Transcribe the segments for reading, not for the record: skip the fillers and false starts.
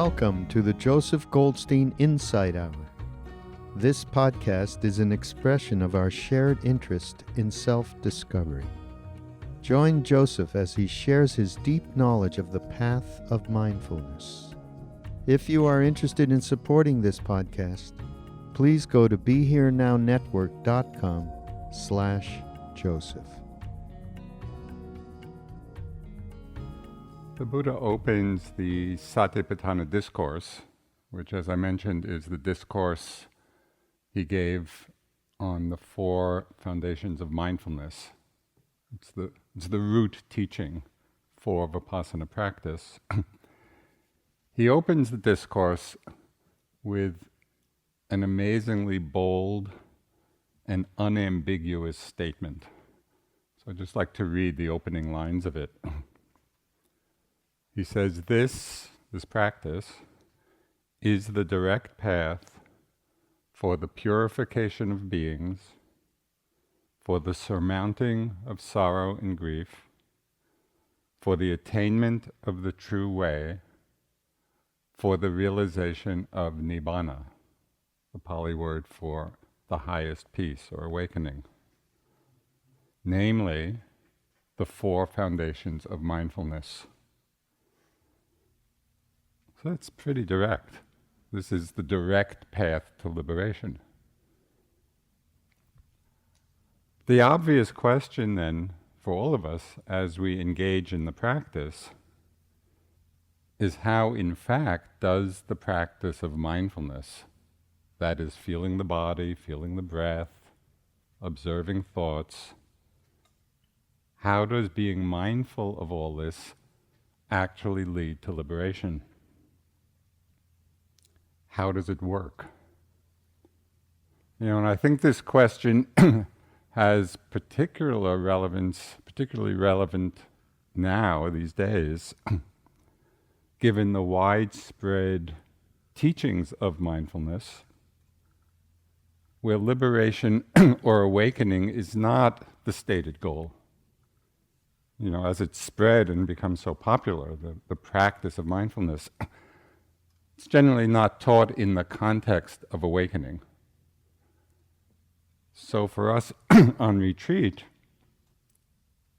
Welcome to the Joseph Goldstein Insight Hour. This podcast is an expression of our shared interest in self-discovery. Join Joseph as he shares his deep knowledge of the path of mindfulness. If you are interested in supporting this podcast, please go to BeHereNowNetwork.com/Joseph. The Buddha opens the Satipatthana discourse, which, as I mentioned, is the discourse he gave on the 4 foundations of mindfulness. It's the root teaching for Vipassana practice. He opens the discourse with an amazingly bold and unambiguous statement. So I'd just like to read the opening lines of it. He says, this practice is the direct path for the purification of beings, for the surmounting of sorrow and grief, for the attainment of the true way, for the realization of nibbana, the Pali word for the highest peace or awakening, namely the 4 foundations of mindfulness. So it's pretty direct. This is the direct path to liberation. The obvious question then for all of us as we engage in the practice is how, in fact, does the practice of mindfulness, that is feeling the body, feeling the breath, observing thoughts, how does being mindful of all this actually lead to liberation? How does it work? And I think this question has particularly relevant now, these days, given the widespread teachings of mindfulness, where liberation or awakening is not the stated goal. As it's spread and become so popular, the practice of mindfulness, it's generally not taught in the context of awakening. So for us on retreat,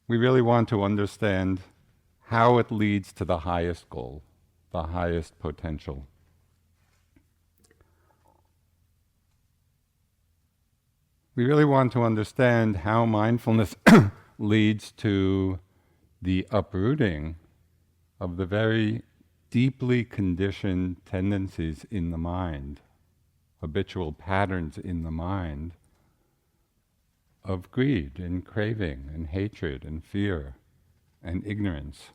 we really want to understand how it leads to the highest goal, the highest potential. We really want to understand how mindfulness leads to the uprooting of the very deeply conditioned tendencies in the mind, habitual patterns in the mind of greed and craving and hatred and fear and ignorance.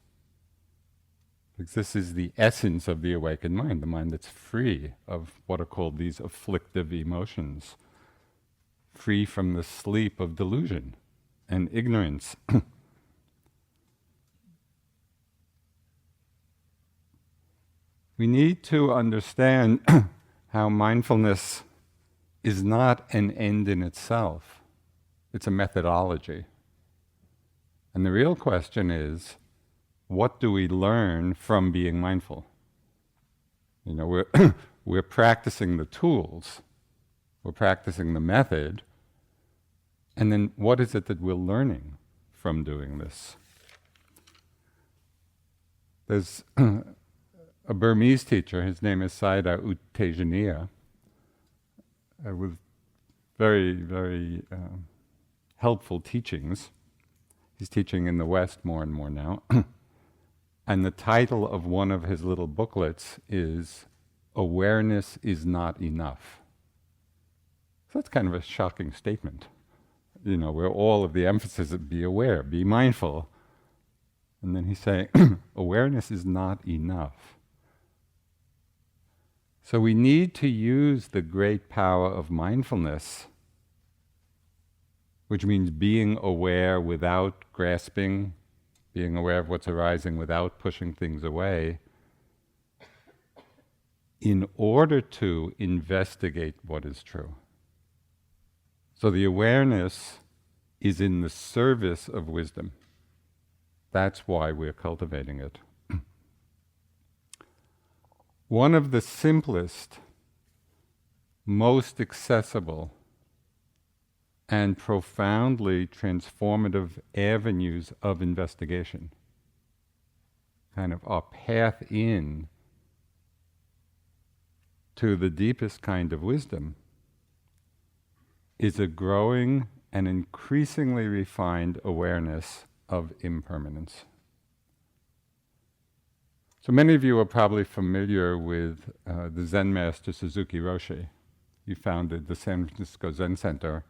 Because this is the essence of the awakened mind, the mind that's free of what are called these afflictive emotions, free from the sleep of delusion and ignorance. We need to understand how mindfulness is not an end in itself. It's a methodology. And the real question is, what do we learn from being mindful? We're practicing the tools, we're practicing the method, and then what is it that we're learning from doing this? There's a Burmese teacher, his name is Sayadaw U Tejaniya, with very, very helpful teachings. He's teaching in the West more and more now. And the title of one of his little booklets is Awareness is Not Enough. So that's kind of a shocking statement. Where all of the emphasis is be aware, be mindful. And then he's saying, awareness is not enough. So we need to use the great power of mindfulness, which means being aware without grasping, being aware of what's arising without pushing things away, in order to investigate what is true. So the awareness is in the service of wisdom. That's why we're cultivating it. one of the simplest, most accessible, and profoundly transformative avenues of investigation, kind of our path in to the deepest kind of wisdom, is a growing and increasingly refined awareness of impermanence. So many of you are probably familiar with the Zen master Suzuki Roshi. He founded the San Francisco Zen Center,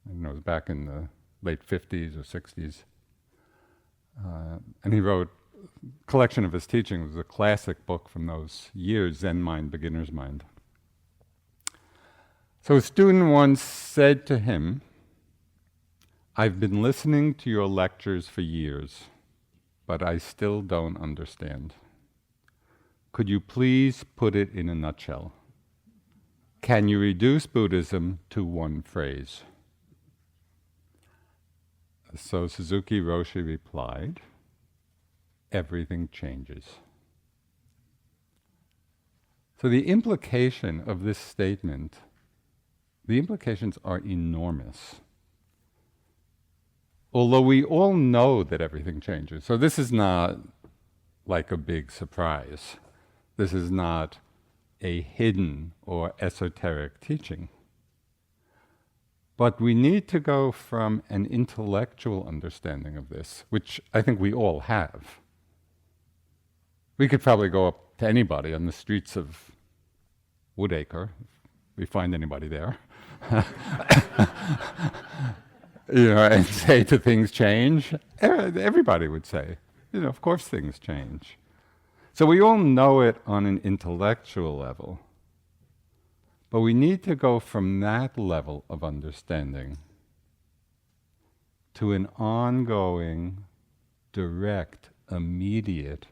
I don't know, it was back in the late 50s or 60s. And he wrote a collection of his teachings. It was a classic book from those years, Zen Mind, Beginner's Mind. So a student once said to him, "I've been listening to your lectures for years, but I still don't understand. Could you please put it in a nutshell? Can you reduce Buddhism to one phrase?" So Suzuki Roshi replied, "Everything changes." So the implication of this statement, the implications are enormous. Although we all know that everything changes. So this is not like a big surprise. This is not a hidden or esoteric teaching. But we need to go from an intellectual understanding of this, which I think we all have. We could probably go up to anybody on the streets of Woodacre, if we find anybody there, and say do things change? Everybody would say, of course things change. So we all know it on an intellectual level. But we need to go from that level of understanding to an ongoing, direct, immediate,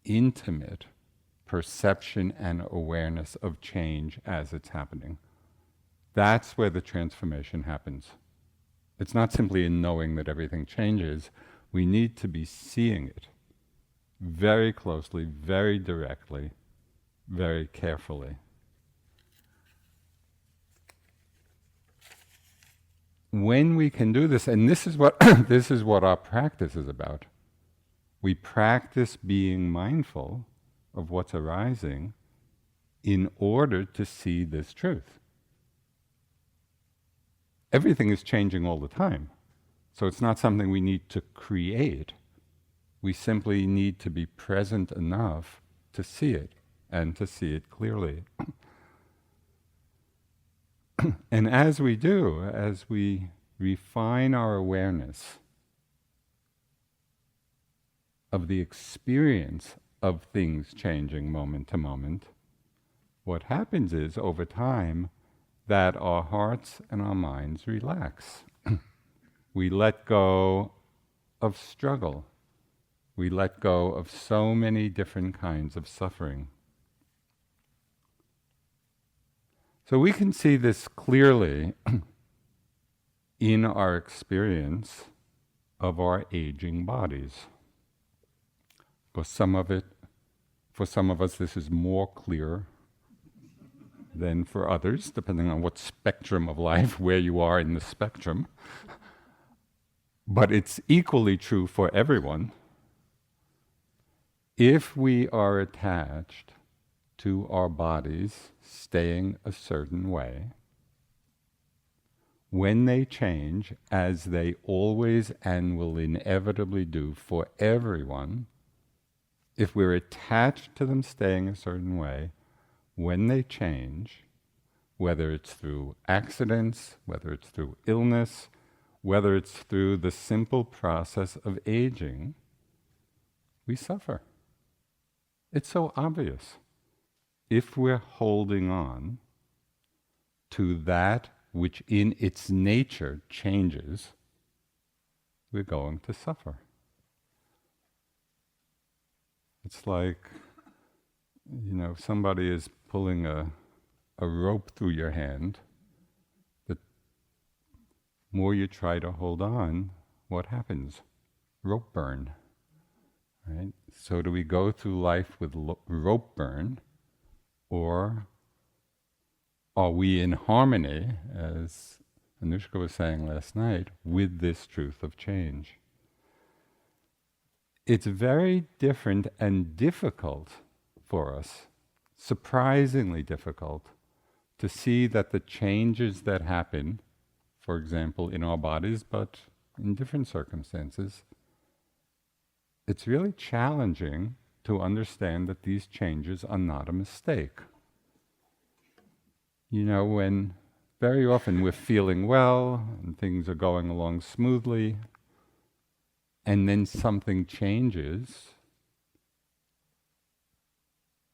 intimate perception and awareness of change as it's happening. That's where the transformation happens. It's not simply in knowing that everything changes. We need to be seeing it very closely, very directly, very carefully. When we can do this, and this is what this is what our practice is about. We practice being mindful of what's arising in order to see this truth. Everything is changing all the time, so it's not something we need to create. We simply need to be present enough to see it, and to see it clearly. And as we do, as we refine our awareness of the experience of things changing moment to moment, what happens is, over time, that our hearts and our minds relax. We let go of struggle. We let go of so many different kinds of suffering. So we can see this clearly in our experience of our aging bodies. For some of us, this is more clear than for others, depending on what spectrum of life, where you are in the spectrum. But it's equally true for everyone. If we are attached to our bodies staying a certain way, when they change, as they always and will inevitably do for everyone, if we're attached to them staying a certain way, when they change, whether it's through accidents, whether it's through illness, whether it's through the simple process of aging, we suffer. It's so obvious. If we're holding on to that which in its nature changes, we're going to suffer. It's like, somebody is pulling a rope through your hand. The more you try to hold on, what happens? Rope burn. Right? So do we go through life with rope burn, Or are we in harmony, as Anushka was saying last night, with this truth of change? It's very different and difficult for us, surprisingly difficult, to see that the changes that happen, for example, in our bodies, but in different circumstances, it's really challenging to understand that these changes are not a mistake. You know, when very often we're feeling well and things are going along smoothly, and then something changes,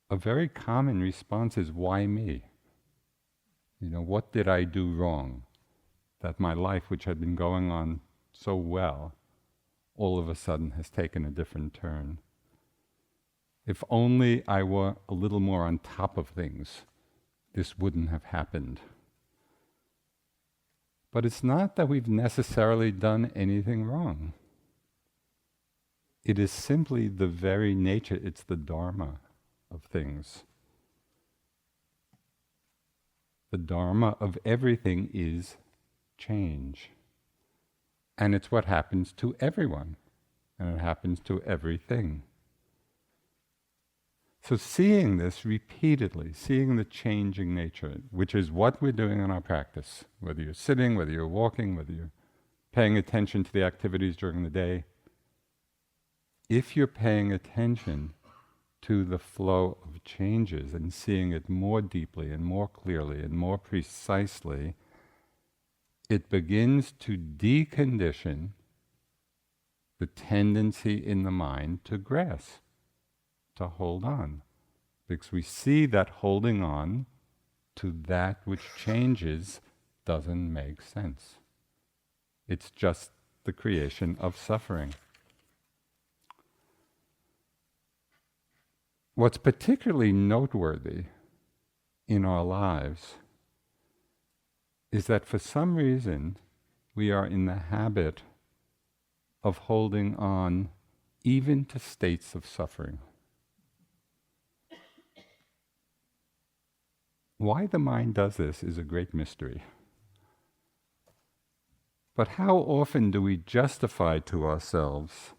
a very common response is, why me? You know, what did I do wrong that my life, which had been going on so well, all of a sudden has taken a different turn? If only I were a little more on top of things, this wouldn't have happened. But it's not that we've necessarily done anything wrong. It is simply the very nature, it's the dharma of things. The dharma of everything is change. And it's what happens to everyone. And it happens to everything. So seeing this repeatedly, seeing the changing nature, which is what we're doing in our practice, whether you're sitting, whether you're walking, whether you're paying attention to the activities during the day, if you're paying attention to the flow of changes and seeing it more deeply and more clearly and more precisely, it begins to decondition the tendency in the mind to grasp, to hold on. Because we see that holding on to that which changes doesn't make sense. It's just the creation of suffering. What's particularly noteworthy in our lives is that for some reason we are in the habit of holding on even to states of suffering. Why the mind does this is a great mystery. But how often do we justify to ourselves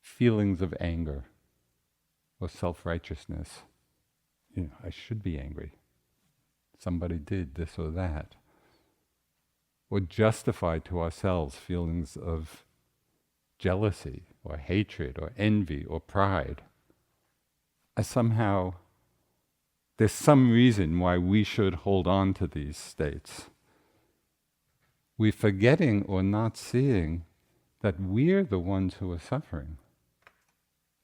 feelings of anger or self-righteousness? You know, I should be angry. Somebody did this or that. Or justify to ourselves feelings of jealousy or hatred or envy or pride. As somehow there's some reason why we should hold on to these states. We're forgetting or not seeing that we're the ones who are suffering.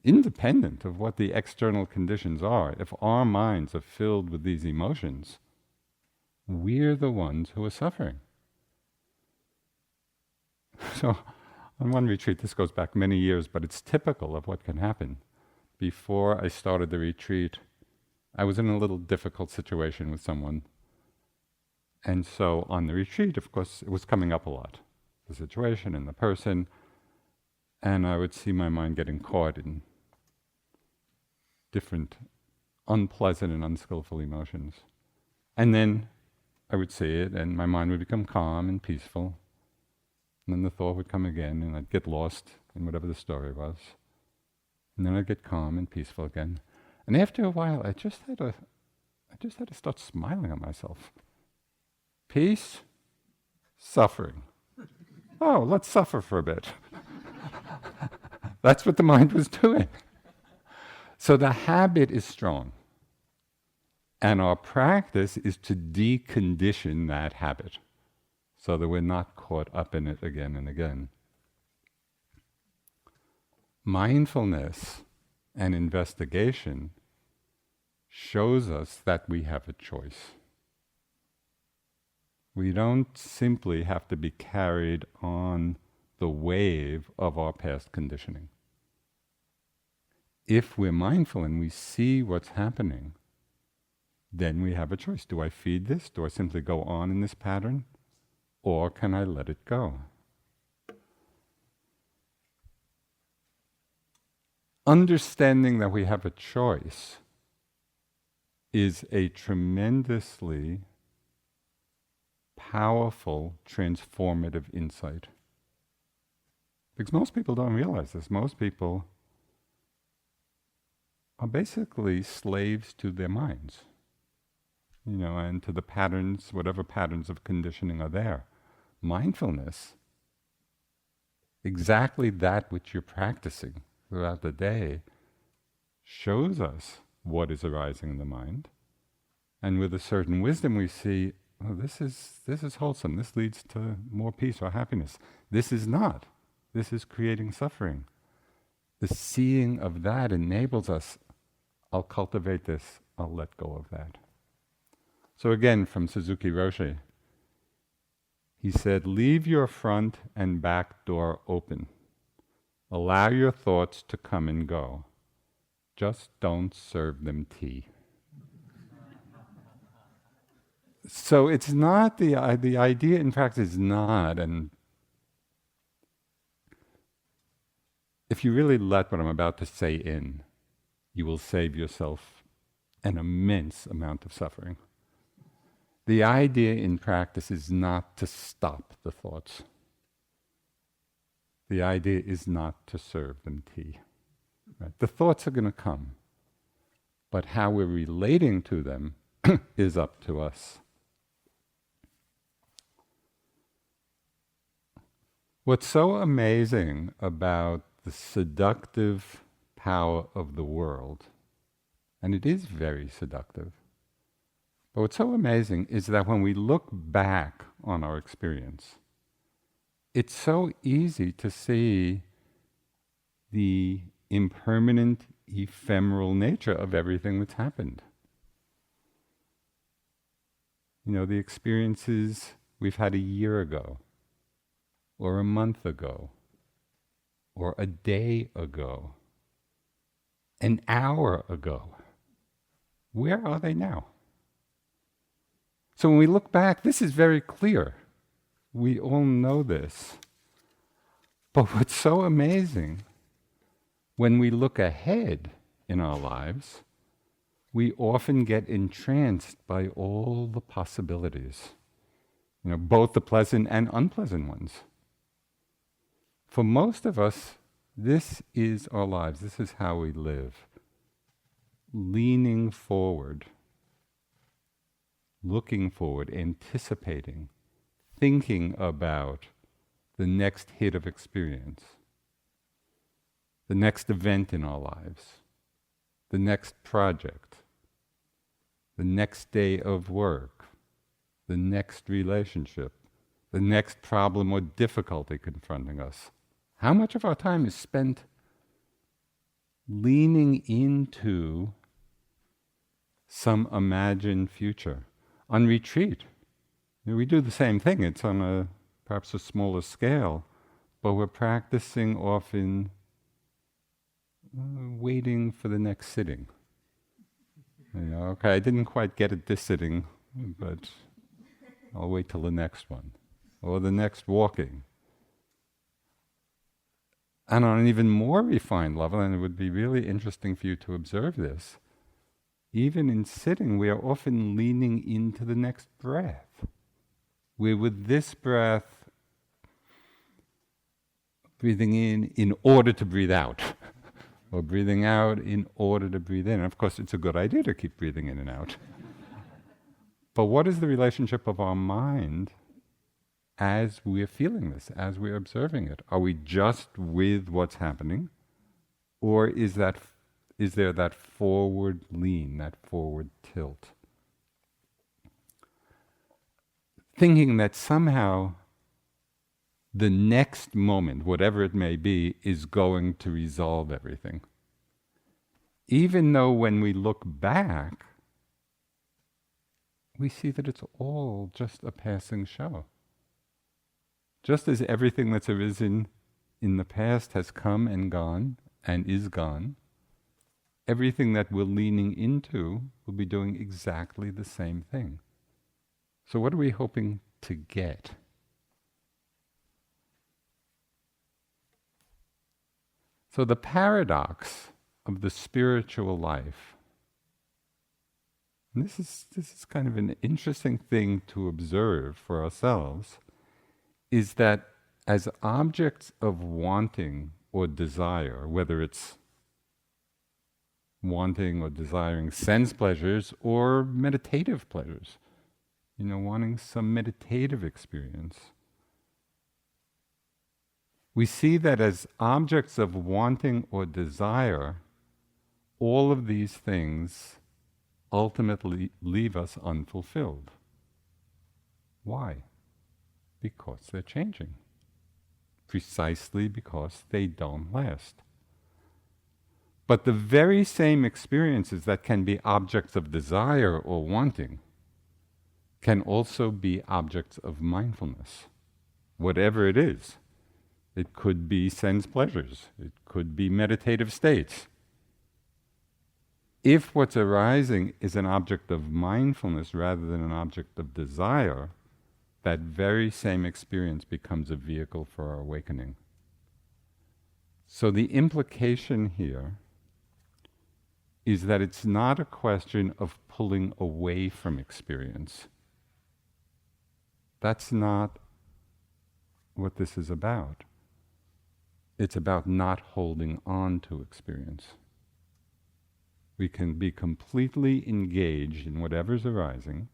Independent of what the external conditions are, if our minds are filled with these emotions, we're the ones who are suffering. So, on one retreat, this goes back many years, but it's typical of what can happen. Before I started the retreat, I was in a little difficult situation with someone. And so on the retreat, of course, it was coming up a lot, the situation and the person, and I would see my mind getting caught in different unpleasant and unskillful emotions. And then I would see it, and my mind would become calm and peaceful. And then the thought would come again, and I'd get lost in whatever the story was. And then I'd get calm and peaceful again. And after a while, I just had to start smiling at myself. Peace, suffering. Oh, let's suffer for a bit. That's what the mind was doing. So the habit is strong. And our practice is to decondition that habit so that we're not caught up in it again and again. Mindfulness and investigation shows us that we have a choice. We don't simply have to be carried on the wave of our past conditioning. If we're mindful and we see what's happening, then we have a choice. Do I feed this? Do I simply go on in this pattern? Or can I let it go? Understanding that we have a choice is a tremendously powerful, transformative insight. Because most people don't realize this. Most people are basically slaves to their minds, and to the patterns, whatever patterns of conditioning are there. Mindfulness, exactly that which you're practicing throughout the day, shows us what is arising in the mind. And with a certain wisdom we see, oh, this is wholesome, this leads to more peace or happiness. This is not. This is creating suffering. The seeing of that enables us, I'll cultivate this, I'll let go of that. So again, from Suzuki Roshi, he said, leave your front and back door open. Allow your thoughts to come and go. Just don't serve them tea. So it's not the idea, in fact, is not, and if you really let what I'm about to say in, you will save yourself an immense amount of suffering. The idea in practice is not to stop the thoughts. The idea is not to serve them tea. Right? The thoughts are going to come, but how we're relating to them is up to us. What's so amazing about the seductive power of the world, and it is very seductive, but what's so amazing is that when we look back on our experience, it's so easy to see the impermanent, ephemeral nature of everything that's happened. The experiences we've had a year ago, or a month ago, or a day ago, an hour ago. Where are they now? So when we look back, this is very clear. We all know this. But what's so amazing, when we look ahead in our lives, we often get entranced by all the possibilities, both the pleasant and unpleasant ones. For most of us, this is our lives. This is how we live. Leaning forward, looking forward, anticipating, thinking about the next hit of experience, the next event in our lives, the next project, the next day of work, the next relationship, the next problem or difficulty confronting us. How much of our time is spent leaning into some imagined future? On retreat, we do the same thing. It's on perhaps a smaller scale, but we're practicing often waiting for the next sitting. Okay, I didn't quite get it this sitting, but I'll wait till the next one, or the next walking. And on an even more refined level, and it would be really interesting for you to observe this, even in sitting, we are often leaning into the next breath. We're with this breath, breathing in order to breathe out, or breathing out in order to breathe in. And of course, it's a good idea to keep breathing in and out. But what is the relationship of our mind as we're feeling this, as we're observing it? Are we just with what's happening? Or is there that forward lean, that forward tilt? Thinking that somehow the next moment, whatever it may be, is going to resolve everything. Even though when we look back, we see that it's all just a passing show. Just as everything that's arisen in the past has come and gone and is gone, everything that we're leaning into will be doing exactly the same thing. So what are we hoping to get? So the paradox of the spiritual life And this is kind of an interesting thing to observe for ourselves, is that as objects of wanting or desire, whether it's wanting or desiring sense pleasures or meditative pleasures, wanting some meditative experience, we see that as objects of wanting or desire, all of these things ultimately leave us unfulfilled. Why? Because they're changing. Precisely because they don't last. But the very same experiences that can be objects of desire or wanting can also be objects of mindfulness, whatever it is. It could be sense pleasures. It could be meditative states. If what's arising is an object of mindfulness rather than an object of desire, that very same experience becomes a vehicle for our awakening. So the implication here is that it's not a question of pulling away from experience. That's not what this is about. It's about not holding on to experience. We can be completely engaged in whatever's arising,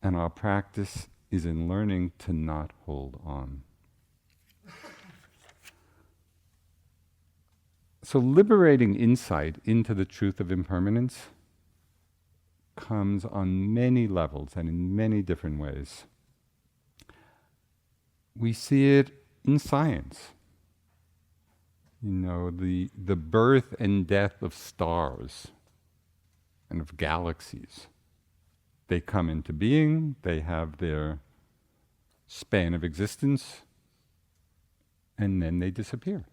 and our practice is in learning to not hold on. So liberating insight into the truth of impermanence comes on many levels and in many different ways. We see it in science. The birth and death of stars and of galaxies. They come into being, they have their span of existence, and then they disappear.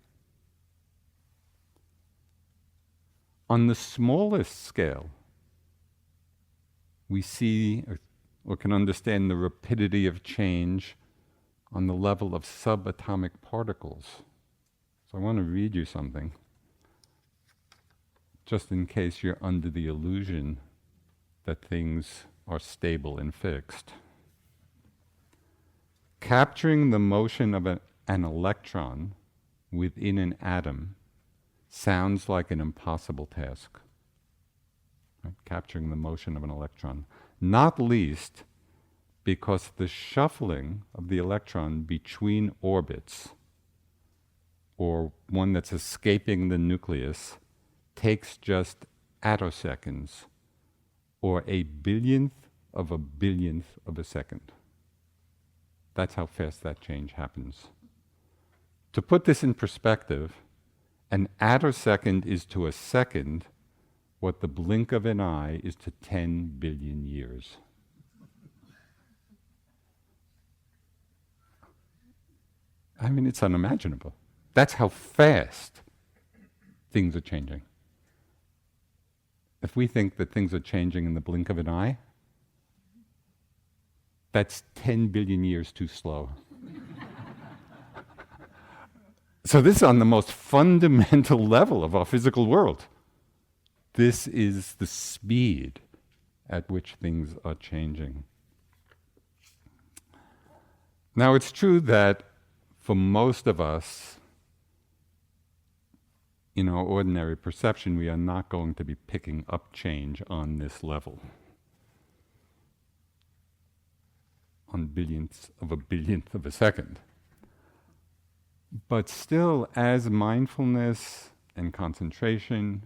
On the smallest scale, we see or can understand the rapidity of change on the level of subatomic particles. So I want to read you something, just in case you're under the illusion that things are stable and fixed. Capturing the motion of an electron within an atom sounds like an impossible task. Right? Capturing the motion of an electron. Not least because the shuffling of the electron between orbits, or one that's escaping the nucleus, takes just attoseconds, or a billionth of a second. That's how fast that change happens. To put this in perspective, an attosecond is to a second what the blink of an eye is to 10 billion years. I mean, it's unimaginable. That's how fast things are changing. If we think that things are changing in the blink of an eye, that's 10 billion years too slow. So this is on the most fundamental level of our physical world. This is the speed at which things are changing. Now, it's true that for most of us, in our ordinary perception, we are not going to be picking up change on this level, on billionths of a second. But still, as mindfulness and concentration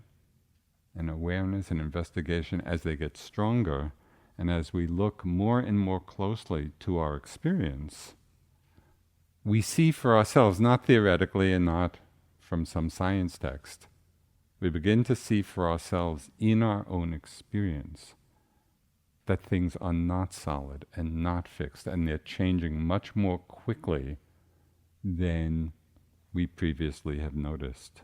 and awareness and investigation, as they get stronger, and as we look more and more closely to our experience, we see for ourselves, not theoretically and not from some science text, we begin to see for ourselves in our own experience that things are not solid and not fixed, and they're changing much more quickly than we previously have noticed.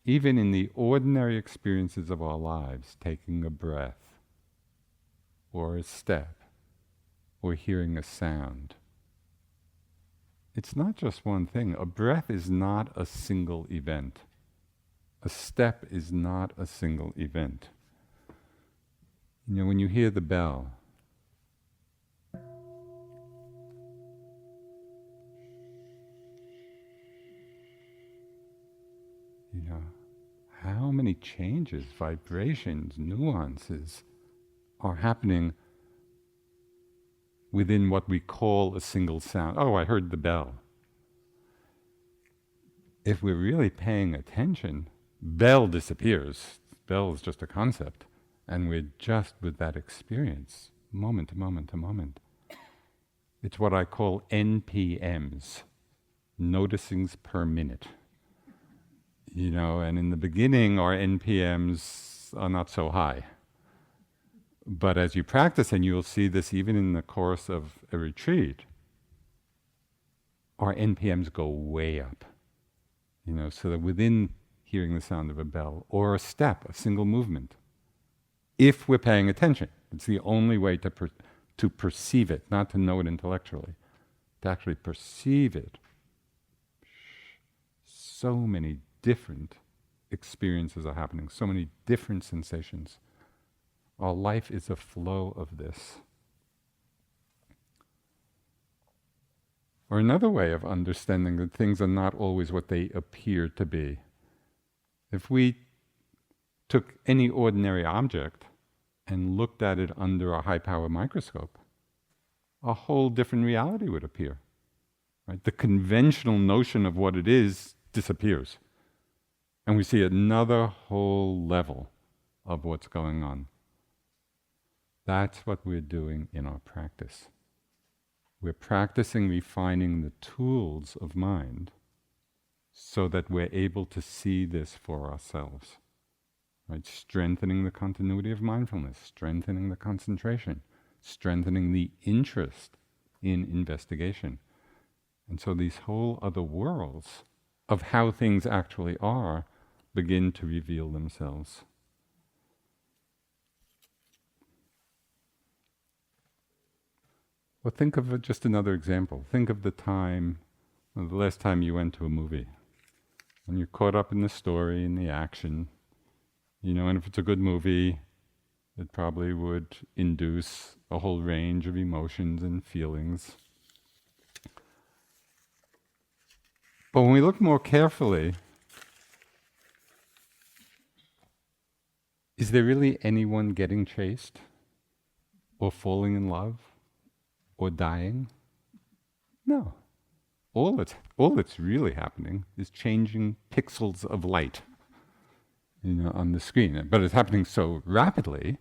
Even in the ordinary experiences of our lives, taking a breath, or a step, or hearing a sound, it's not just one thing. A breath is not a single event. A step is not a single event. When you hear the bell, how many changes, vibrations, nuances are happening within what we call a single sound. Oh, I heard the bell. If we're really paying attention, bell disappears. Bell is just a concept. And we're just with that experience, moment to moment to moment. It's what I call NPMs, noticings per minute. And in the beginning, our NPMs are not so high. But as you practice, and you'll see this even in the course of a retreat, our NPMs go way up. So that within hearing the sound of a bell, or a step, a single movement, if we're paying attention, it's the only way to perceive it, not to know it intellectually, to actually perceive it. So many different experiences are happening, so many different sensations. Our life is a flow of this. Or another way of understanding that things are not always what they appear to be. If we took any ordinary object and looked at it under a high-power microscope, a whole different reality would appear. Right? The conventional notion of what it is disappears. And we see another whole level of what's going on. That's what we're doing in our practice. We're practicing refining the tools of mind so that we're able to see this for ourselves. Right? Strengthening the continuity of mindfulness, strengthening the concentration, strengthening the interest in investigation. And so these whole other worlds of how things actually are begin to reveal themselves. Well, think of just another example. Think of the last time you went to a movie. And you're caught up in the story and the action. And if it's a good movie, it probably would induce a whole range of emotions and feelings. But when we look more carefully, is there really anyone getting chased? Or falling in love? Or dying? No. All that's really happening is changing pixels of light, on the screen. But it's happening so rapidly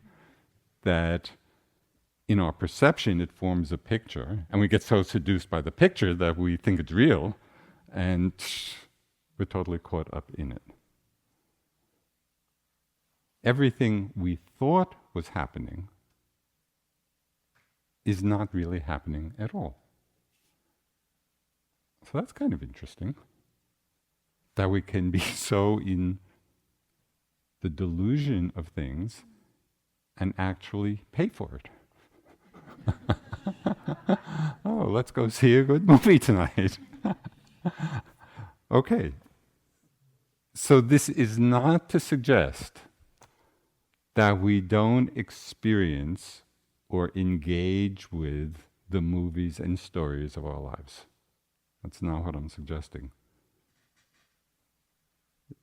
that in our perception it forms a picture, and we get so seduced by the picture that we think it's real, and we're totally caught up in it. Everything we thought was happening is not really happening at all. So that's kind of interesting, that we can be so in the delusion of things and actually pay for it. Oh, let's go see a good movie tonight. Okay. So this is not to suggest that we don't experience or engage with the movies and stories of our lives. That's not what I'm suggesting.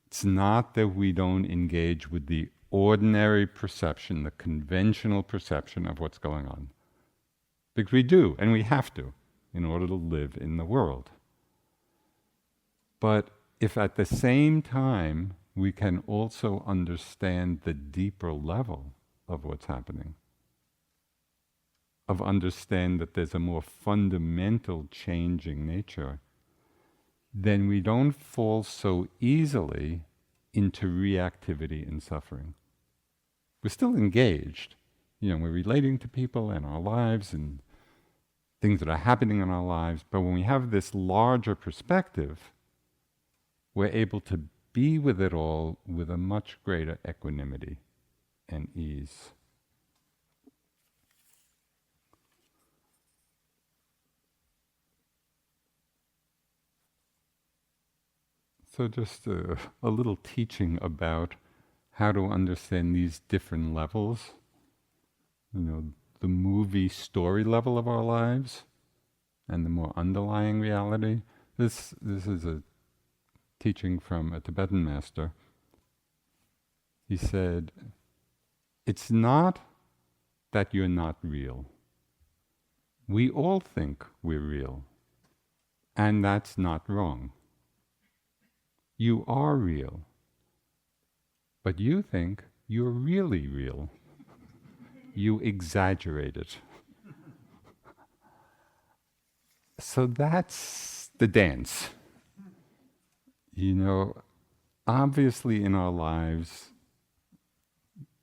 It's not that we don't engage with the ordinary perception, the conventional perception of what's going on. Because we do, and we have to, in order to live in the world. But if at the same time we can also understand the deeper level of what's happening, of understand that there's a more fundamental changing nature, then we don't fall so easily into reactivity and suffering. We're still engaged. We're relating to people and our lives and things that are happening in our lives, but when we have this larger perspective, we're able to be with it all with a much greater equanimity and ease. So just a little teaching about how to understand these different levels. The movie story level of our lives and the more underlying reality. This is a teaching from a Tibetan master. He said, it's not that you're not real. We all think we're real, and that's not wrong. You are real, but you think you're really real. You exaggerate it. So that's the dance. Obviously in our lives,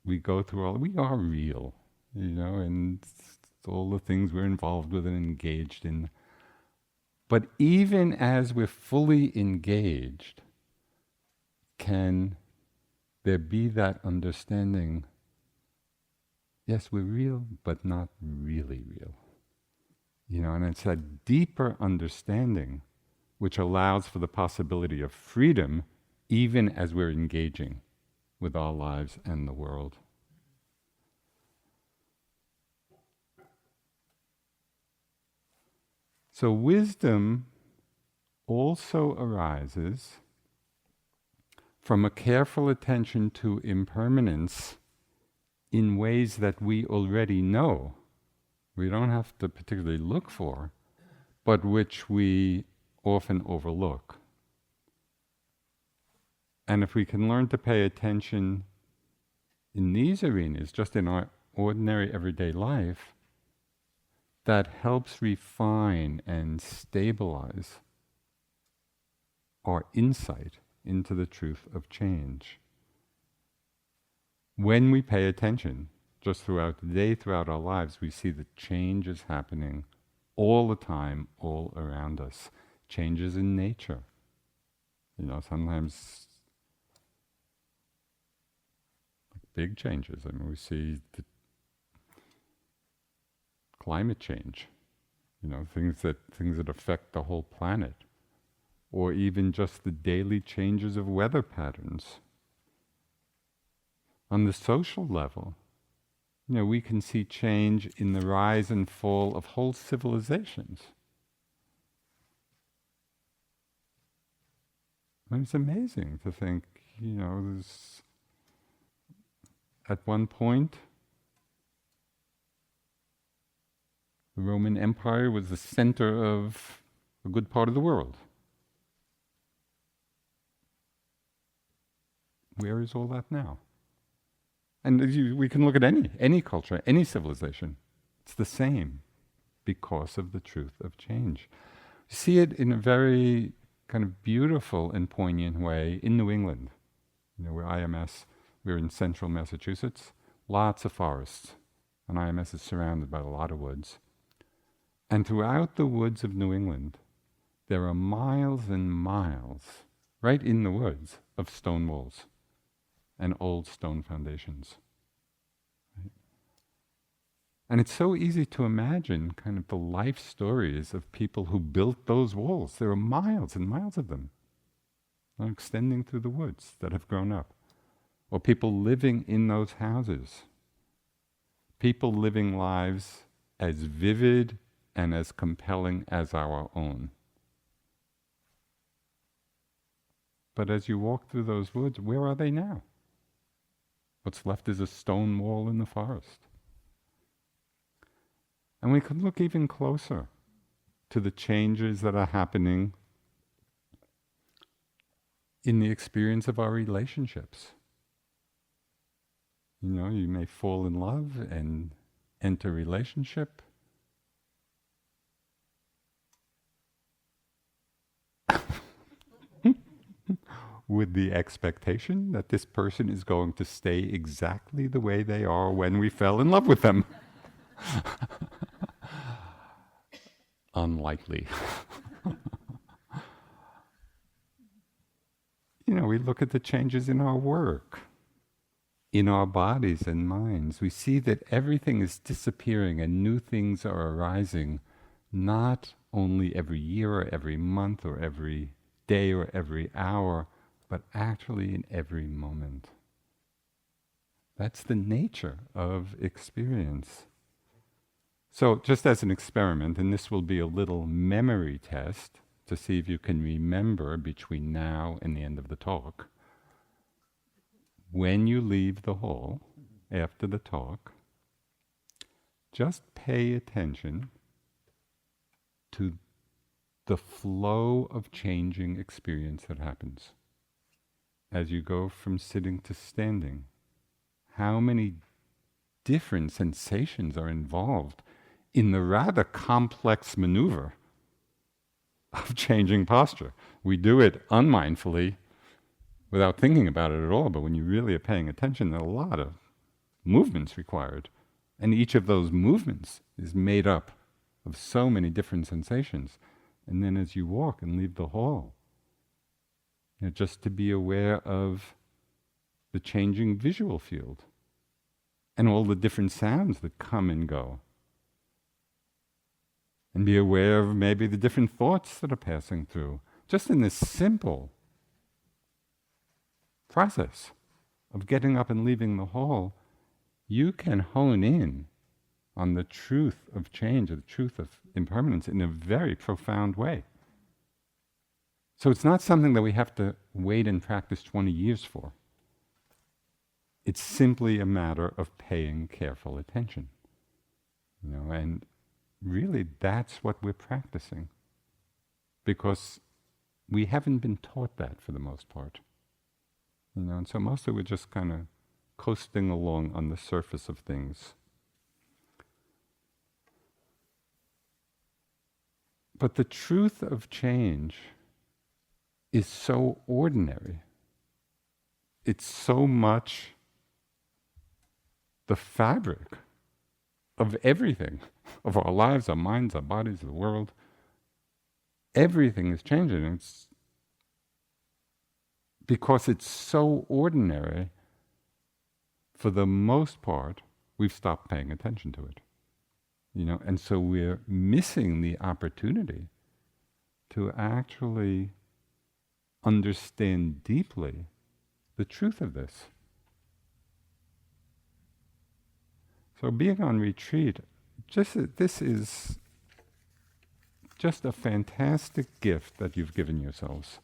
we go through we are real, and all the things we're involved with and engaged in. But even as we're fully engaged, can there be that understanding, yes, we're real, but not really real. And it's a deeper understanding which allows for the possibility of freedom even as we're engaging with our lives and the world. So wisdom also arises from a careful attention to impermanence in ways that we already know. We don't have to particularly look for, but which we often overlook. And if we can learn to pay attention in these arenas, just in our ordinary everyday life, that helps refine and stabilize our insight into the truth of change. When we pay attention, just throughout the day, throughout our lives, we see that change is happening all the time, all around us. Changes in nature. Sometimes big changes. We see the climate change, things that affect the whole planet, or even just the daily changes of weather patterns. On the social level, we can see change in the rise and fall of whole civilizations. It's amazing to think, at one point, the Roman Empire was the center of a good part of the world. Where is all that now? And we can look at any culture, any civilization. It's the same because of the truth of change. You see it in a very kind of beautiful and poignant way in New England. Where we're in central Massachusetts, lots of forests. And IMS is surrounded by a lot of woods. And throughout the woods of New England, there are miles and miles, right in the woods, of stone walls and old stone foundations. Right? And it's so easy to imagine kind of the life stories of people who built those walls. There are miles and miles of them, extending through the woods that have grown up. Or people living in those houses. People living lives as vivid and as compelling as our own. But as you walk through those woods, where are they now? What's left is a stone wall in the forest. And we could look even closer to the changes that are happening in the experience of our relationships. You may fall in love and enter a relationship. With the expectation that this person is going to stay exactly the way they are when we fell in love with them. Unlikely. We look at the changes in our work, in our bodies and minds. We see that everything is disappearing and new things are arising, not only every year or every month or every day or every hour, but actually in every moment. That's the nature of experience. So just as an experiment, and this will be a little memory test to see if you can remember between now and the end of the talk, when you leave the hall after the talk, just pay attention to the flow of changing experience that happens as you go from sitting to standing. How many different sensations are involved in the rather complex maneuver of changing posture? We do it unmindfully without thinking about it at all, but when you really are paying attention, there are a lot of movements required. And each of those movements is made up of so many different sensations. And then as you walk and leave the hall, just to be aware of the changing visual field and all the different sounds that come and go. And be aware of maybe the different thoughts that are passing through. Just in this simple process of getting up and leaving the hall, you can hone in on the truth of change, or the truth of impermanence in a very profound way. So it's not something that we have to wait and practice 20 years for. It's simply a matter of paying careful attention. And really that's what we're practicing. Because we haven't been taught that for the most part. And so mostly we're just kind of coasting along on the surface of things. But the truth of change is so ordinary. It's so much the fabric of everything, of our lives, our minds, our bodies, the world. Everything is changing. It's because it's so ordinary, for the most part, we've stopped paying attention to it. And so we're missing the opportunity to actually understand deeply the truth of this. So being on retreat, this is just a fantastic gift that you've given yourselves,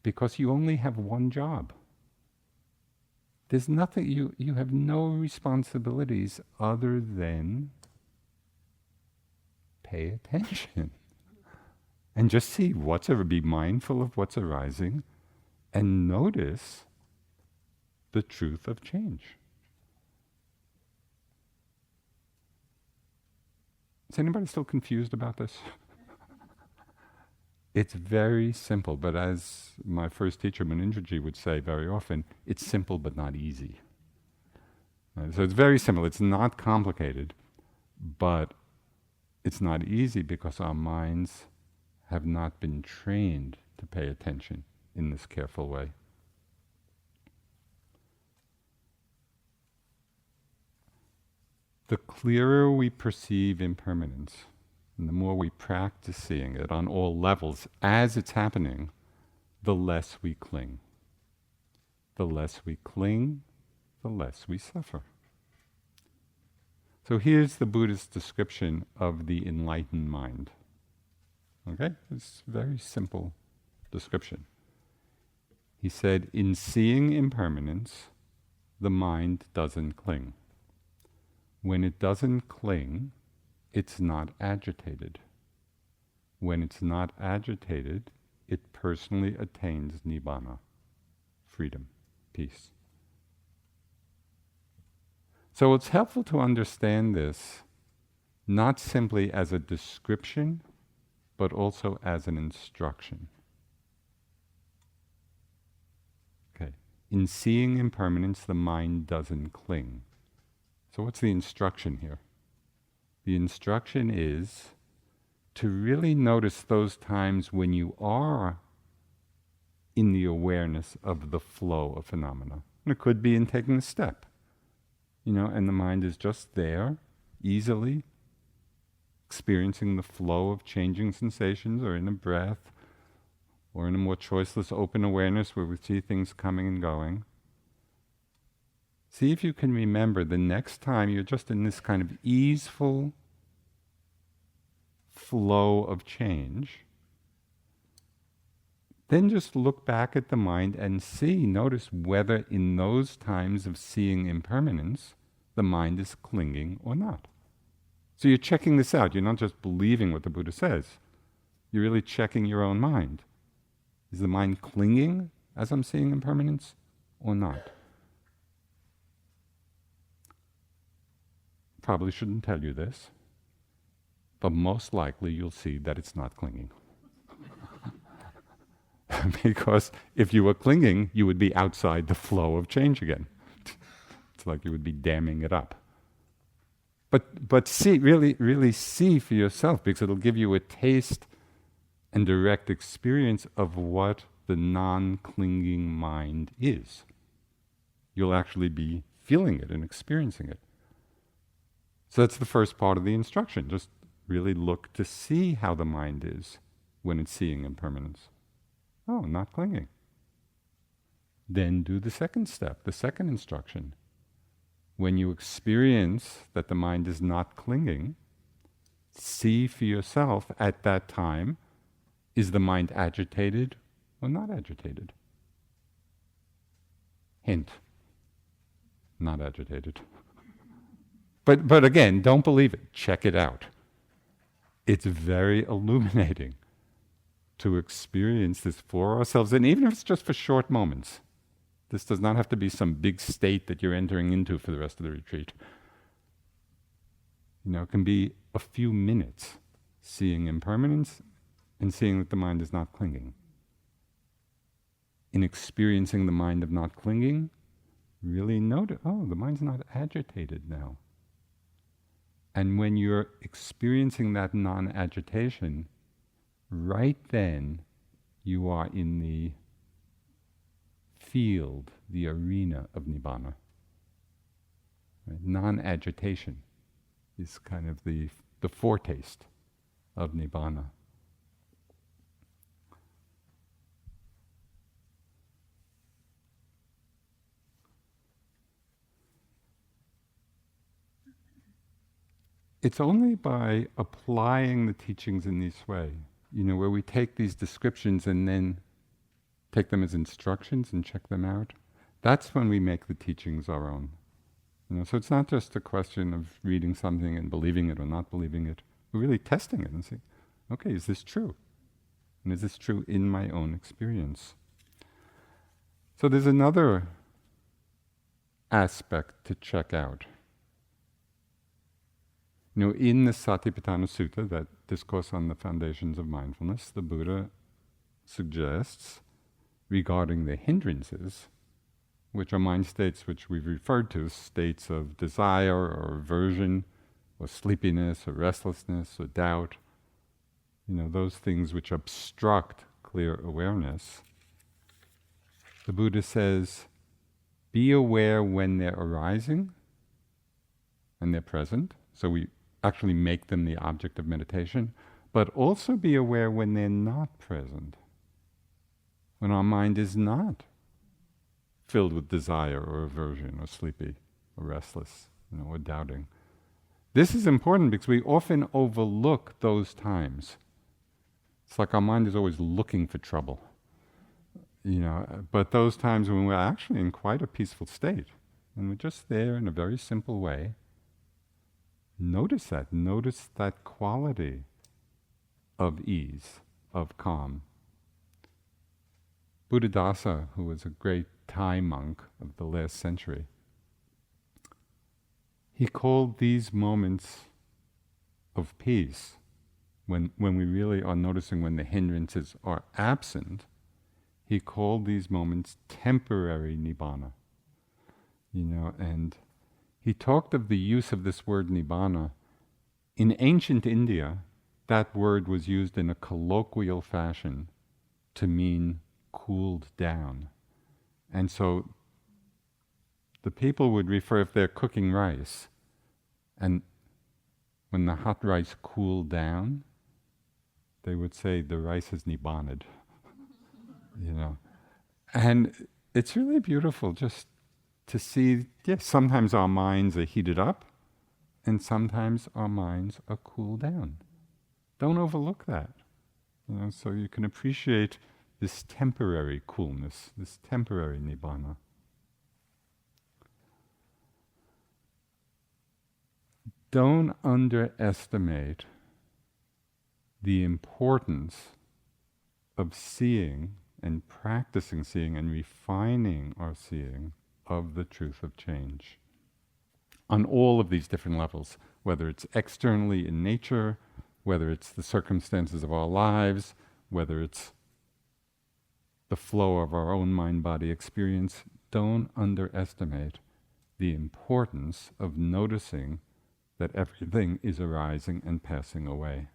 because you only have one job. There's nothing, you have no responsibilities other than pay attention and just see be mindful of what's arising and notice the truth of change. Is anybody still confused about this? It's very simple, but as my first teacher, Munindraji, would say very often, it's simple but not easy. So it's very simple, it's not complicated, but it's not easy because our minds have not been trained to pay attention in this careful way. The clearer we perceive impermanence, and the more we practice seeing it on all levels as it's happening, the less we cling. The less we cling, the less we suffer. So here's the Buddhist description of the enlightened mind. Okay? It's a very simple description. He said, in seeing impermanence, the mind doesn't cling. When it doesn't cling, it's not agitated. When it's not agitated, it personally attains nibbana, freedom, peace. So it's helpful to understand this not simply as a description, but also as an instruction. Okay. In seeing impermanence, the mind doesn't cling. So what's the instruction here? The instruction is to really notice those times when you are in the awareness of the flow of phenomena. And it could be in taking a step, and the mind is just there, easily experiencing the flow of changing sensations, or in a breath, or in a more choiceless open awareness where we see things coming and going, see if you can remember the next time you're just in this kind of easeful flow of change, then just look back at the mind and notice whether in those times of seeing impermanence, the mind is clinging or not. So you're checking this out. You're not just believing what the Buddha says. You're really checking your own mind. Is the mind clinging as I'm seeing impermanence or not? Probably shouldn't tell you this, but most likely you'll see that it's not clinging. Because if you were clinging, you would be outside the flow of change again. It's like you would be damming it up. But see, really see for yourself, because it'll give you a taste and direct experience of what the non-clinging mind is. You'll actually be feeling it and experiencing it. So that's the first part of the instruction. Just really look to see how the mind is when it's seeing impermanence. Oh, not clinging. Then do the second step, the second instruction. When you experience that the mind is not clinging, see for yourself at that time, is the mind agitated or not agitated? Hint, not agitated. But again, don't believe it. Check it out. It's very illuminating to experience this for ourselves, and even if it's just for short moments. This does not have to be some big state that you're entering into for the rest of the retreat. It can be a few minutes seeing impermanence and seeing that the mind is not clinging. In experiencing the mind of not clinging, really notice, oh, the mind's not agitated now. And when you're experiencing that non-agitation, right then you are in the field, the arena of Nibbana. Right? Non-agitation is kind of the foretaste of Nibbana. It's only by applying the teachings in this way, where we take these descriptions and then take them as instructions and check them out. That's when we make the teachings our own. So it's not just a question of reading something and believing it or not believing it. We're really testing it and saying, okay, is this true? And is this true in my own experience? So there's another aspect to check out. In the Satipatthana Sutta, that discourse on the foundations of mindfulness, the Buddha suggests regarding the hindrances, which are mind states which we've referred to, states of desire or aversion or sleepiness or restlessness or doubt, those things which obstruct clear awareness. The Buddha says, be aware when they're arising and they're present. So we actually make them the object of meditation, but also be aware when they're not present, when our mind is not filled with desire or aversion or sleepy or restless, or doubting. This is important because we often overlook those times. It's like our mind is always looking for trouble, but those times when we're actually in quite a peaceful state, and we're just there in a very simple way, notice that quality of ease, of calm. Buddhadasa, who was a great Thai monk of the last century, he called these moments of peace, when we really are noticing when the hindrances are absent, he called these moments temporary Nibbana. And he talked of the use of this word Nibbana. In ancient India, that word was used in a colloquial fashion to mean cooled down. And so the people would refer, if they're cooking rice, and when the hot rice cooled down, they would say the rice is Nibbaned. you know. And it's really beautiful just to see, yes, sometimes our minds are heated up and sometimes our minds are cooled down. Don't overlook that. So you can appreciate this temporary coolness, this temporary nibbana. Don't underestimate the importance of seeing and practicing seeing and refining our seeing of the truth of change on all of these different levels, whether it's externally in nature, whether it's the circumstances of our lives, whether it's the flow of our own mind-body experience. Don't underestimate the importance of noticing that everything is arising and passing away.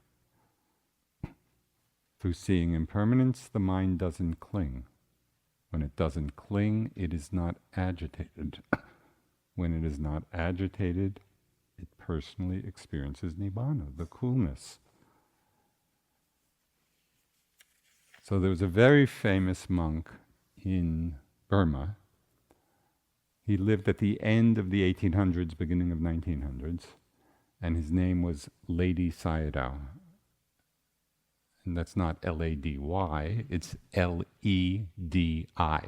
Through seeing impermanence, the mind doesn't cling. When it doesn't cling, it is not agitated. When it is not agitated, it personally experiences nibbana, the coolness. So there was a very famous monk in Burma. He lived at the end of the 1800s, beginning of 1900s, and his name was Ledi Sayadaw. And that's not L-A-D-Y, it's L-E-D-I.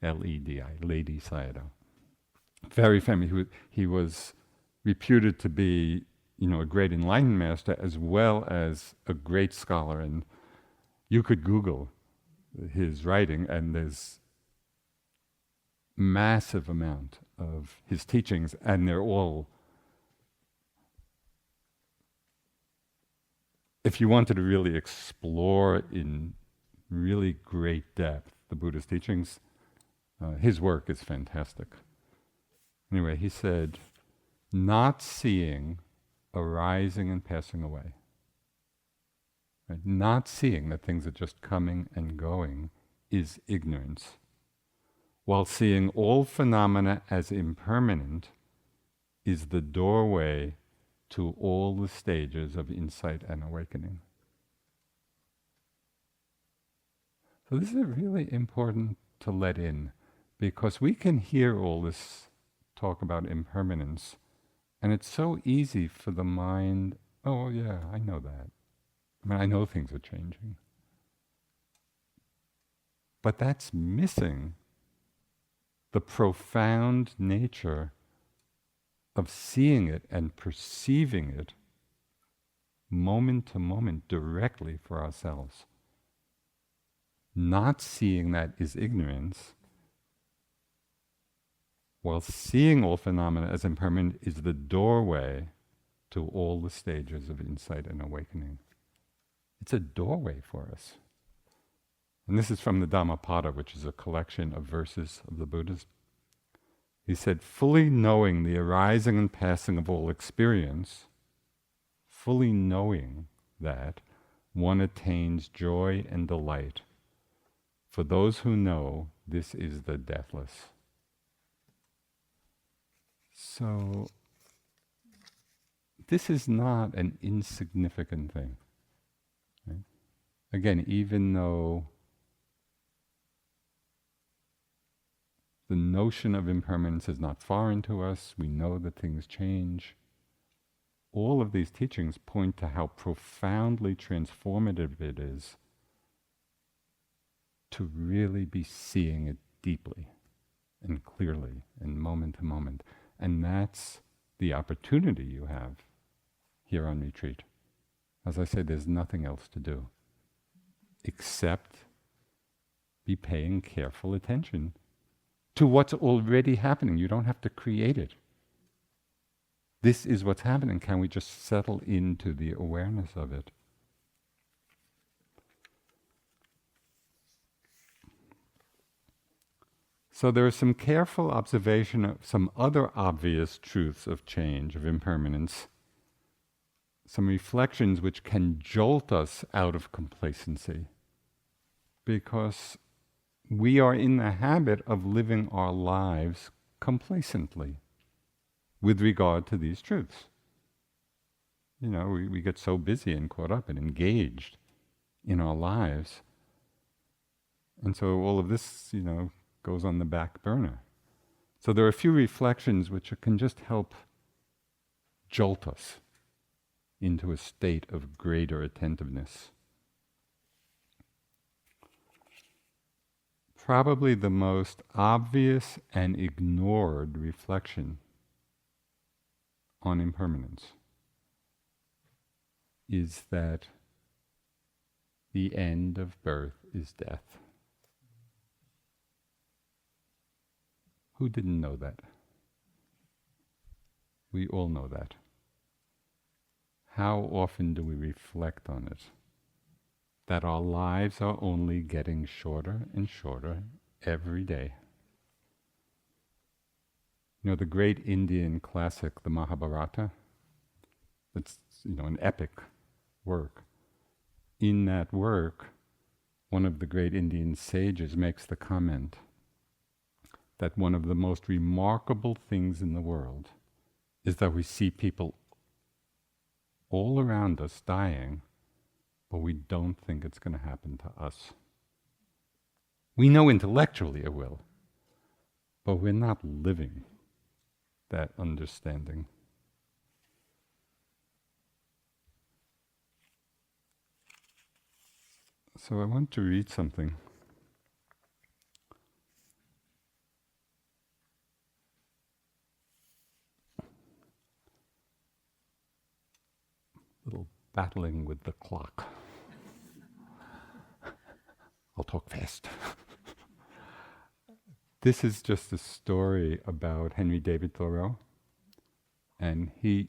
L-E-D-I, Ledi Sayadaw. Very famous. He was reputed to be, a great enlightened master as well as a great scholar. And you could Google his writing, and there's massive amount of his teachings, and they're all, if you wanted to really explore in really great depth the Buddha's teachings, his work is fantastic. Anyway, he said, not seeing arising and passing away, right? Not seeing that things are just coming and going is ignorance, while seeing all phenomena as impermanent is the doorway to all the stages of insight and awakening. So this is really important to let in, because we can hear all this talk about impermanence, and it's so easy for the mind, oh yeah, I know that. I know things are changing. But that's missing the profound nature of seeing it and perceiving it moment to moment directly for ourselves. Not seeing that is ignorance, while seeing all phenomena as impermanent is the doorway to all the stages of insight and awakening. It's a doorway for us. And this is from the Dhammapada, which is a collection of verses of the Buddhas. He said, fully knowing the arising and passing of all experience, fully knowing that, one attains joy and delight. For those who know, this is the deathless. So, this is not an insignificant thing. Right? Again, even though the notion of impermanence is not foreign to us, we know that things change, all of these teachings point to how profoundly transformative it is to really be seeing it deeply and clearly and moment to moment. And that's the opportunity you have here on retreat. As I said, there's nothing else to do except be paying careful attention to what's already happening. You don't have to create it. This is what's happening. Can we just settle into the awareness of it? So there is some careful observation of some other obvious truths of change, of impermanence, some reflections which can jolt us out of complacency, because we are in the habit of living our lives complacently with regard to these truths. We get so busy and caught up and engaged in our lives And so all of this, goes on the back burner. So there are a few reflections which can just help jolt us into a state of greater attentiveness. Probably the most obvious and ignored reflection on impermanence is that the end of birth is death. Who didn't know that? We all know that. How often do we reflect on it? That our lives are only getting shorter and shorter every day. The great Indian classic, the Mahabharata, it's, an epic work. In that work, one of the great Indian sages makes the comment that one of the most remarkable things in the world is that we see people all around us dying, but we don't think it's going to happen to us. We know intellectually it will, but we're not living that understanding. So I want to read something. Little battling with the clock. I'll talk fast. This is just a story about Henry David Thoreau. And he,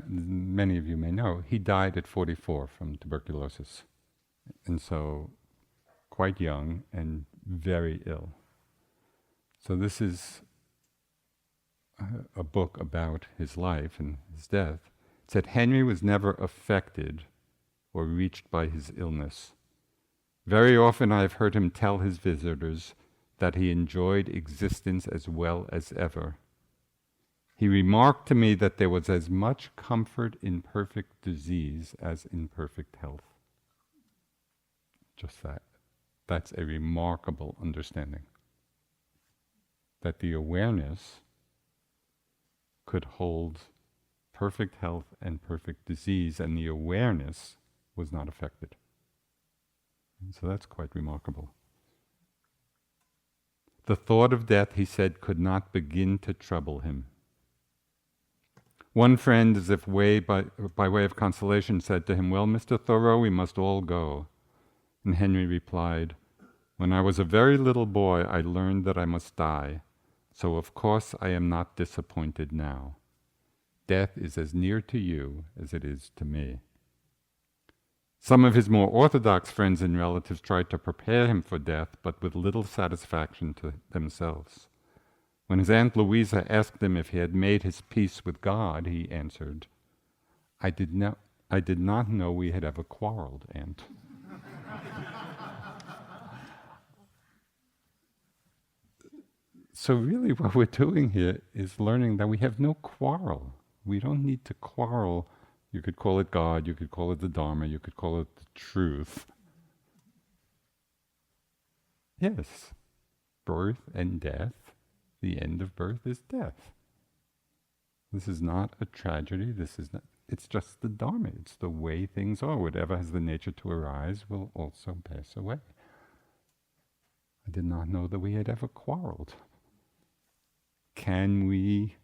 many of you may know, he died at 44 from tuberculosis. And so quite young and very ill. So this is a book about his life and his death. It said, Henry was never affected or reached by his illness. Very often I have heard him tell his visitors that he enjoyed existence as well as ever. He remarked to me that there was as much comfort in perfect disease as in perfect health. Just that. That's a remarkable understanding. That the awareness could hold perfect health and perfect disease, and the awareness was not affected. And so that's quite remarkable. The thought of death, he said, could not begin to trouble him. One friend, as if by way of consolation, said to him, well, Mr. Thoreau, we must all go. And Henry replied, when I was a very little boy, I learned that I must die, so of course I am not disappointed now. Death is as near to you as it is to me. Some of his more orthodox friends and relatives tried to prepare him for death, but with little satisfaction to themselves. When his Aunt Louisa asked him if he had made his peace with God, he answered, I did not know we had ever quarreled, Aunt. So really what we're doing here is learning that we have no quarrel. We don't need to quarrel. You could call it God, you could call it the Dharma, you could call it the truth. Yes, birth and death, the end of birth is death. This is not a tragedy, it's just the Dharma, it's the way things are. Whatever has the nature to arise will also pass away. I did not know that we had ever quarreled. Can we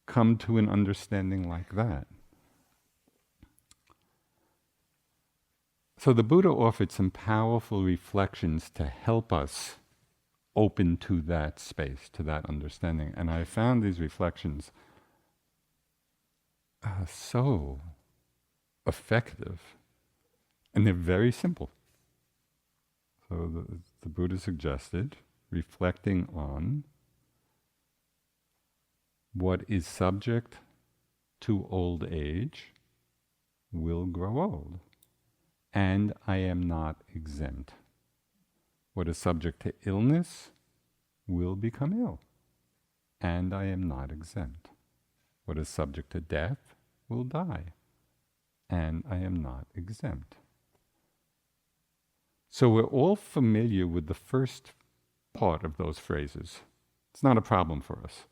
come to an understanding like that? So the Buddha offered some powerful reflections to help us open to that space, to that understanding. And I found these reflections so effective. And they're very simple. So the Buddha suggested reflecting on what is subject to old age will grow old, and I am not exempt. What is subject to illness will become ill, and I am not exempt. What is subject to death will die, and I am not exempt. So we're all familiar with the first part of those phrases. It's not a problem for us.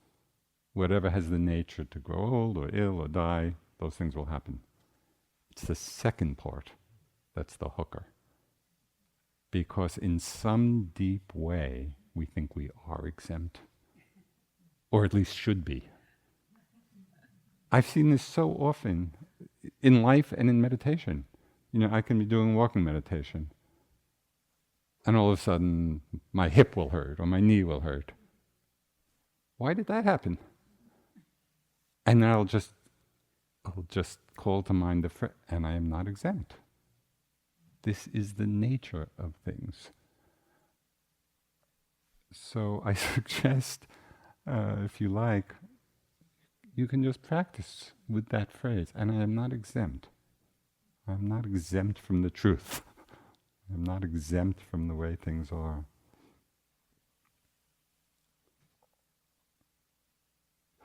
Whatever has the nature to grow old or ill or die, those things will happen. It's the second part that's the hooker. Because in some deep way, we think we are exempt. Or at least should be. I've seen this so often in life and in meditation. I can be doing walking meditation, and all of a sudden my hip will hurt or my knee will hurt. Why did that happen? And then I'll just call to mind and I am not exempt. This is the nature of things. So I suggest, if you like, you can just practice with that phrase. And I am not exempt. I'm not exempt from the truth. I'm not exempt from the way things are.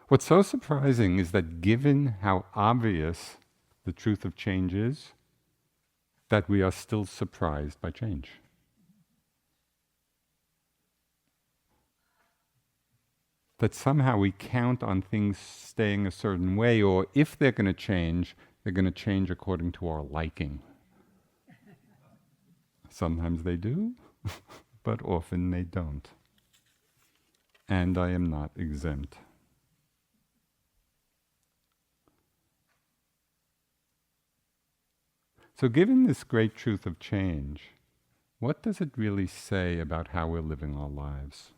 What's so surprising is that given how obvious the truth of change is, that we are still surprised by change. That somehow we count on things staying a certain way, or if they're going to change, they're going to change according to our liking. Sometimes they do, but often they don't. And I am not exempt. So given this great truth of change, what does it really say about how we're living our lives?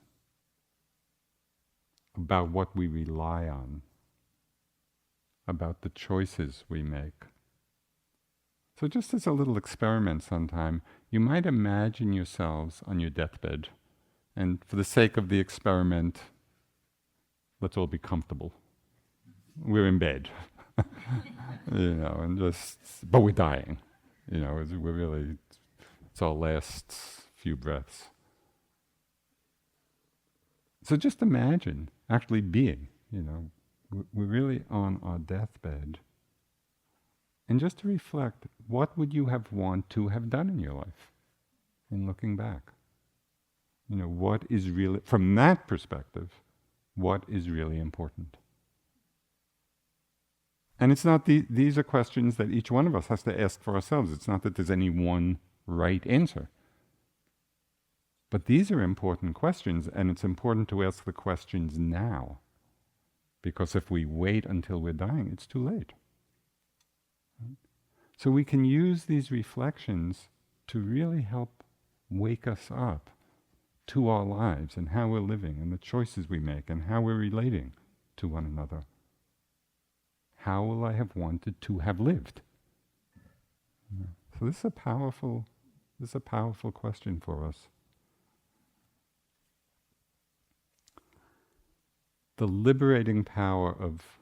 About what we rely on? About the choices we make? So just as a little experiment sometime, you might imagine yourselves on your deathbed. And for the sake of the experiment, let's all be comfortable. We're in bed. But we're dying. It's our last few breaths. So just imagine actually being, we're really on our deathbed. And just to reflect, what would you have want to have done in your life in looking back? What is really, from that perspective, what is really important? And it's not, these are questions that each one of us has to ask for ourselves. It's not that there's any one right answer. But these are important questions, and it's important to ask the questions now. Because if we wait until we're dying, it's too late. So we can use these reflections to really help wake us up to our lives and how we're living and the choices we make and how we're relating to one another. How will I have wanted to have lived? So this is a powerful question for us. The liberating power of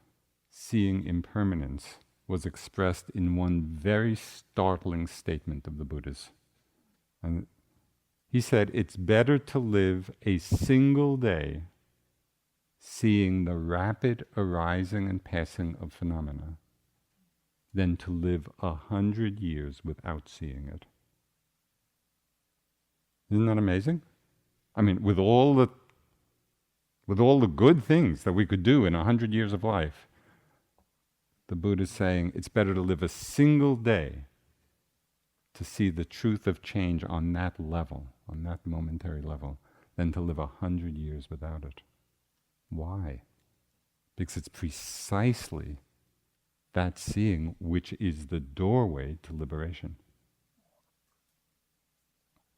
seeing impermanence was expressed in one very startling statement of the Buddha's. And he said, it's better to live a single day seeing the rapid arising and passing of phenomena than to live 100 years without seeing it. Isn't that amazing? I mean, with all the good things that we could do in 100 years of life, the Buddha is saying it's better to live a single day to see the truth of change on that level, on that momentary level, than to live 100 years without it. Why? Because it's precisely that seeing which is the doorway to liberation.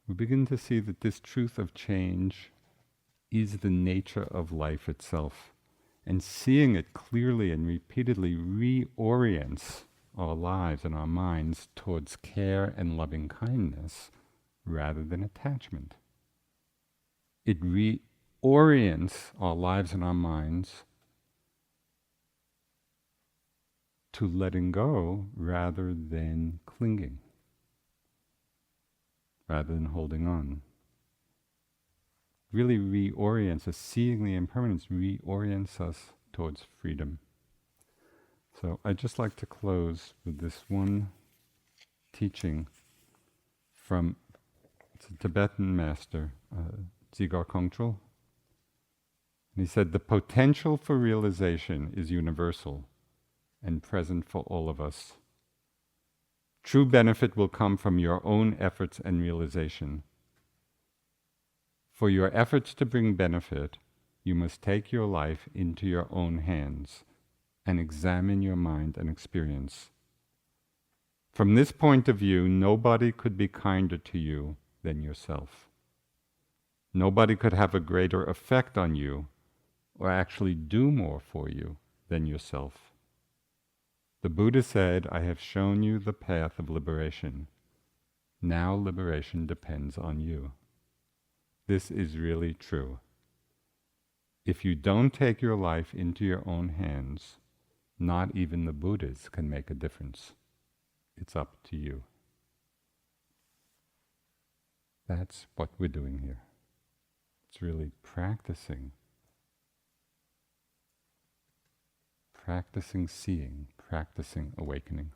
We begin to see that this truth of change is the nature of life itself. And seeing it clearly and repeatedly reorients our lives and our minds towards care and loving kindness rather than attachment. It reorients our lives and our minds to letting go rather than clinging, rather than holding on. Really reorients us, seeing the impermanence reorients us towards freedom. So I'd just like to close with this one teaching from It's a Tibetan master, Dzigar Kongtrul. And he said, the potential for realization is universal and present for all of us. True benefit will come from your own efforts and realization. For your efforts to bring benefit, you must take your life into your own hands and examine your mind and experience. From this point of view, nobody could be kinder to you than yourself. Nobody could have a greater effect on you or actually do more for you than yourself. The Buddha said, I have shown you the path of liberation. Now liberation depends on you. This is really true. If you don't take your life into your own hands, not even the Buddhas can make a difference. It's up to you. That's what we're doing here. It's really practicing seeing, practicing awakening.